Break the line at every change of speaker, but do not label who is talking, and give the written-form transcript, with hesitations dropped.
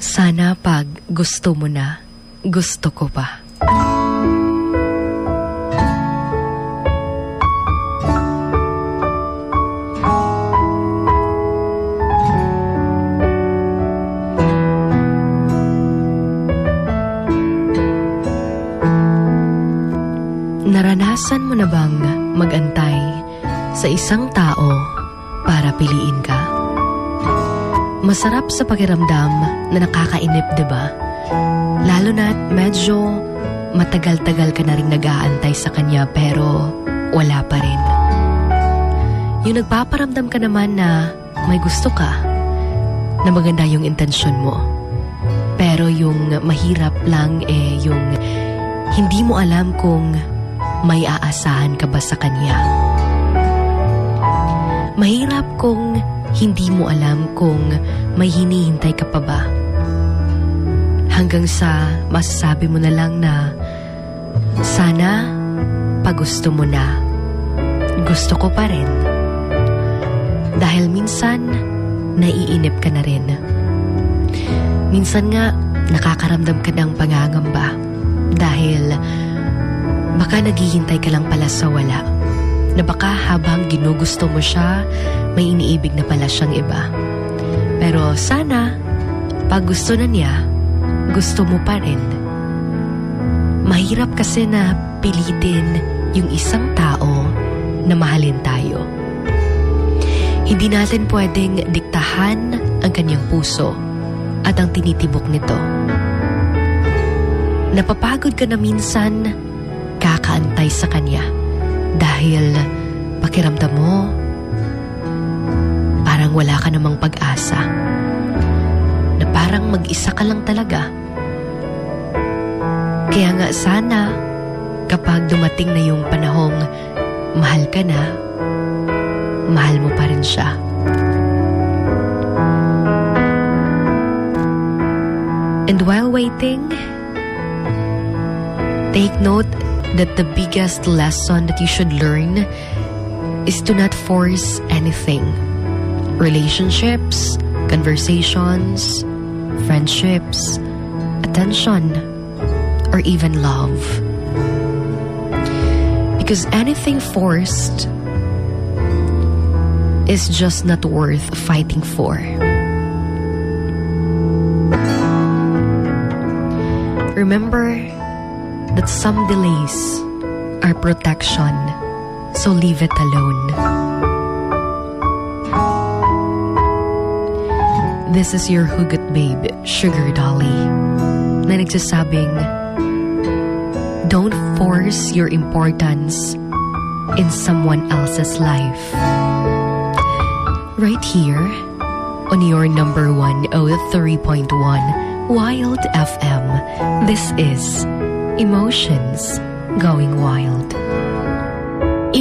Sana pag gusto mo na, gusto ko pa. Naranasan mo na bang mag-antay sa isang tao para piliin ka? Masarap sa pakiramdam na nakakainip, diba? Lalo na't medyo matagal-tagal ka na rin nag-aantay sa kanya pero wala pa rin. Yung nagpaparamdam ka naman na may gusto ka, na maganda yung intensyon mo. Pero yung mahirap lang yung hindi mo alam kung may aasahan ka ba sa kanya. Mahirap kung hindi mo alam kung may hinihintay ka pa ba. Hanggang sa masasabi mo na lang na sana pag gusto mo na, gusto ko pa rin. Dahil minsan naiinip ka na rin. Minsan nga nakakaramdam ka ng pangangamba dahil baka naghihintay ka lang pala sa wala. Na baka habang ginugusto mo siya, may iniibig na pala siyang iba. Pero sana, pag gusto na niya, gusto mo pa rin. Mahirap kasi na pilitin yung isang tao na mahalin tayo. Hindi natin pwedeng diktahan ang kanyang puso at ang tinitibok nito. Napapagod ka na minsan kakaantay sa kanya. Dahil pakiramdam mo, parang wala ka namang pag-asa. Na parang mag-isa ka lang talaga. Kaya nga sana, kapag dumating na yung panahong mahal ka na, mahal mo pa rin siya. And while waiting, take note that the biggest lesson that you should learn is to not force anything. Relationships, conversations, friendships, attention, or even love. Because anything forced is just not worth fighting for. Remember that some delays are protection, so leave it alone. This is your Hugot Babe, Sugar Dolly, na nagsasabing, don't force your importance in someone else's life. Right here, on your number 103.1 Wild FM, this is Emotions Going Wild.